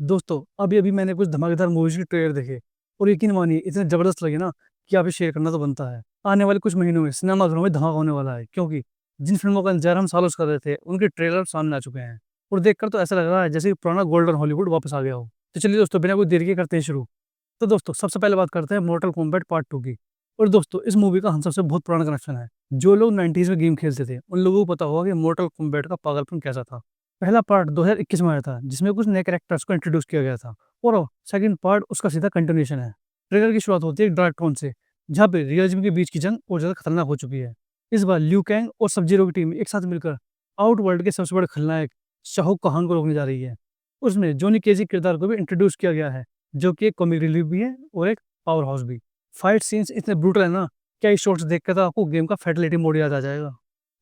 दोस्तों, अभी-अभी मैंने कुछ धमाकेदार मूवीज़ के ट्रेलर देखे और यकीन मानिए इतने ज़बरदस्त लगे ना कि आप ये शेयर करना तो बनता है। आने वाले कुछ महीनों में सिनेमाघरों में धमाका होने वाला है क्योंकि जिन फ़िल्मों का इंतज़ार हम सालों से कर रहे थे, उनके ट्रेलर सामने आ चुके हैं और देखकर तो ऐसा लग रहा है जैसे कि पुराना गोल्डन हॉलीवुड वापस आ गया हो। तो चलिए दोस्तों, बिना कोई देरी के करते हैं शुरू। तो दोस्तों, सबसे पहले बात करते हैं मोर्टल कॉम्बैट पार्ट 2 की। और दोस्तों, इस मूवी का हम सबसे बहुत पुराना कनेक्शन है। जो लोग 90s में गेम खेलते थे, उन लोगों को पता होगा कि मोर्टल कॉम्बैट का पागलपन कैसा था। पहला पार्ट 2021 में आया था, जिसमें कुछ नए कैरेक्टर्स को इंट्रोड्यूस किया गया था और सेकंड पार्ट उसका सीधा कंटिन्यूएशन है। ट्रेलर की शुरुआत होती है एक डार्क टोन से, जहाँ पे रियलिज्म के बीच की जंग और ज़्यादा खतरनाक हो चुकी है। इस बार लिू कैंग और सब ज़ीरो की टीम एक साथ मिलकर आउटवर्ल्ड के सबसे बड़े खलनायक शाहरुख खान को रोकने जा रही है। उसमें जॉनी केजी किरदार को भी इंट्रोड्यूस किया गया है, जो कि एक कॉमिक रिलीफ भी है और एक पावर हाउस भी। फाइट सीन्स इतने ब्रूटल है ना, क्या इस शॉट्स देखकर तो आपको गेम का फैटिलिटी मोड याद आ जाएगा।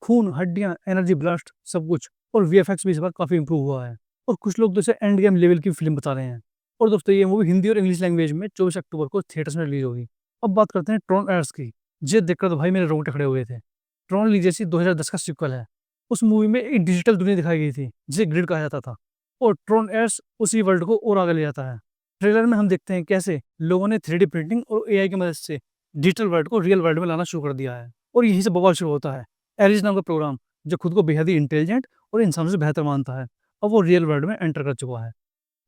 खून, हड्डियाँ, एनर्जी ब्लास्ट सब कुछ, और वीएफएक्स भी इस बार काफ़ी इंप्रूव हुआ है और कुछ लोग तो इसे एंड गेम लेवल की फ़िल्म बता रहे हैं। और दोस्तों, ये मूवी हिंदी और इंग्लिश लैंग्वेज में 24 अक्टूबर को थिएटर्स में रिलीज़ होगी। अब बात करते हैं ट्रॉन एर्स की, जिसे देखकर तो भाई मेरे रोंगटे खड़े हुए थे। ट्रॉन लीजेसी 2010 का सीक्वल है। उस मूवी में एक डिजिटल दुनिया दिखाई गई थी, जिसे ग्रिड कहा जाता था, और ट्रॉन एर्स उसी वर्ल्ड को और आगे ले जाता है। ट्रेलर में हम देखते हैं कैसे लोगों ने 3D प्रिंटिंग और एआई की मदद से डिजिटल वर्ल्ड को रियल वर्ल्ड में लाना शुरू कर दिया है और यहीं से बवाल शुरू होता है। एरिस नाम का प्रोग्राम, जो खुद को बेहद ही इंटेलिजेंट और इंसानों से बेहतर मानता है, अब वो रियल वर्ल्ड में एंटर कर चुका है।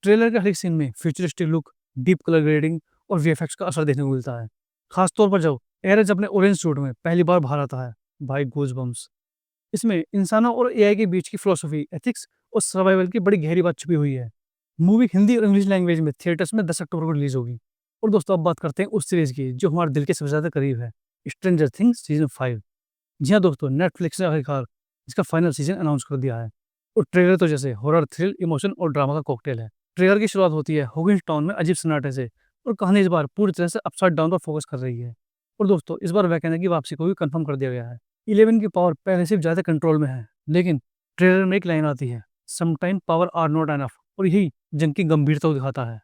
ट्रेलर के हर एक सीन में futuristic look, deep colour grading और वीएफएक्स का असर देखने को मिलता है। खास तौर पर जब एरज अपने ऑरेंज सूट में पहली बार बाहर आता है, भाई गूज़बम्प्स। इसमें इंसानों और एआई के बीच की फिलॉसफी, एथिक्स और सर्वाइवल की बड़ी गहरी बात छुपी हुई है। मूवी हिंदी और इंग्लिश लैंग्वेज में थिएटर्स में 10 अक्टूबर को रिलीज होगी। और दोस्तों, अब बात करते हैं उस सीरीज की जो हमारे दिल के सबसे ज़्यादा करीब है, स्ट्रेंजर थिंग्स सीजन 5। जी हाँ दोस्तों, नेटफ्लिक्स ने आखिरकार इसका फाइनल सीजन अनाउंस कर दिया है और ट्रेलर तो जैसे हॉरर, थ्रिल, इमोशन और ड्रामा का कॉकटेल है। ट्रेलर की शुरुआत होती है हॉगिंस टाउन में अजीब सन्नाटे से और कहानी इस बार पूरी तरह से अपसाइड डाउन पर फोकस कर रही है। और दोस्तों, इस बार वैकेंडा की वापसी को भी कंफर्म कर दिया गया है। 11 की पावर पहले से ज़्यादा कंट्रोल में है, लेकिन ट्रेलर में एक लाइन आती है, sometime power are not enough, और यही जंग की गंभीरता को दिखाता है।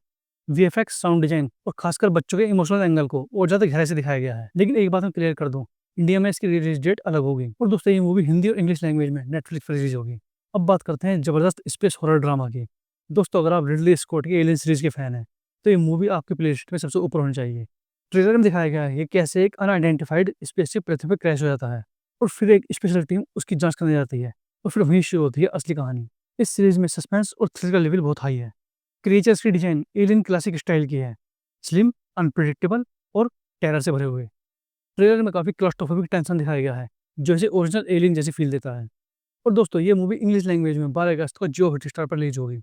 वीएफएक्स, साउंड डिजाइन और खासकर बच्चों के इमोशनल एंगल को और ज़्यादा गहराई से दिखाया गया है। लेकिन एक बात मैं क्लियर कर दूं, इंडिया में इसकी रिलीज डेट अलग होगी और दोस्तों, ये मूवी हिंदी और इंग्लिश लैंग्वेज में नेटफ्लिक्स पर रिलीज होगी। अब बात करते हैं जबरदस्त स्पेस हॉरर ड्रामा की। दोस्तों, अगर आप रिडली स्कॉट की एलियन सीरीज के फैन हैं, तो ये मूवी आपकी प्लेलिस्ट में सबसे ऊपर होनी चाहिए। ट्रेलर में दिखाया गया है कि कैसे एक अनआइडेंटिफाइड स्पेसशिप पृथ्वी पर क्रैश हो जाता है और फिर एक स्पेशल टीम उसकी जांच करने जाती है और फिर वहीं शुरू होती है असली कहानी। इस सीरीज में सस्पेंस और थ्रिल का लेवल बहुत हाई है। क्रिएचर्स की डिजाइन एलियन क्लासिक स्टाइल की है, स्लिम, अनप्रिडिक्टेबल और टेरर से भरे हुए। ट्रेलर में काफ़ी क्लॉस्ट्रोफोबिक टेंशन दिखाया गया है, जो इसे ओरिजिनल एलियन जैसी फील देता है। और दोस्तों, ये मूवी इंग्लिश लैंग्वेज में 12 अगस्त को जियो हॉटस्टार पर रिलीज होगी।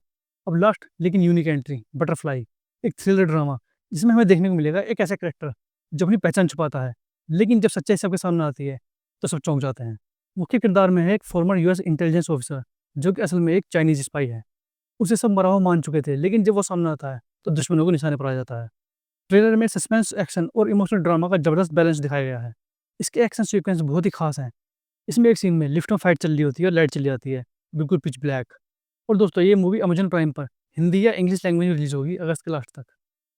अब लास्ट लेकिन यूनिक एंट्री, बटरफ्लाई, एक थ्रिलर ड्रामा जिसमें हमें देखने को मिलेगा एक ऐसा कैरेक्टर जो अपनी पहचान छुपाता है, लेकिन जब सच्चाई सबके सामने आती है तो सब चौंक जाते हैं। मुख्य किरदार में है एक फॉर्मर यूएस इंटेलिजेंस ऑफिसर, जो कि असल में एक चाइनीज स्पाई है। उसे सब मरा हुआ मान चुके थे, लेकिन जब वो सामने आता है तो दुश्मनों को निशाने पर आ जाता है। ट्रेलर में सस्पेंस, एक्शन और इमोशनल ड्रामा का जबरदस्त बैलेंस दिखाया गया है। इसके एक्शन सीक्वेंस बहुत ही खास हैं। इसमें एक सीन में लिफ्ट में फाइट चल रही होती है और लाइट चली जाती है, बिल्कुल पिच ब्लैक। और दोस्तों, ये मूवी अमेज़न प्राइम पर हिंदी या इंग्लिश लैंग्वेज में रिलीज़ होगी अगस्त के लास्ट तक।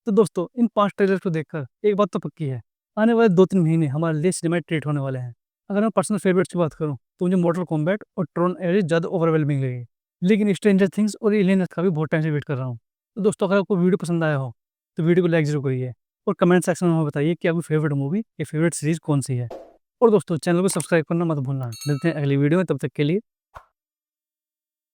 तो दोस्तों, इन 5 ट्रेलर्स को देखकर एक बात तो पक्की है, आने वाले 2-3 महीने हमारे लिए सिनेमैटिक ट्रीट होने वाले हैं। अगर मैं पर्सनल फेवरेट्स की बात करूँ, तो मुझे मोर्टल कॉम्बैट और ट्रॉन एरिस ज़्यादा ओवरवेलमिंग लगी। लेकिन स्ट्रेंजर थिंग्स और एलियन का भी बहुत टाइम से वेट कर रहा हूँ। तो दोस्तों, अगर आपको वीडियो पसंद आया हो, तो वीडियो को लाइक ज़रूर करिए और कमेंट सेक्शन में हमें बताइए कि आपकी फेवरेट मूवी या फेवरेट सीरीज़ कौन-सी है। और दोस्तों, चैनल को सब्सक्राइब करना मत भूलना। मिलते हैं अगली वीडियो में, तब तक के लिए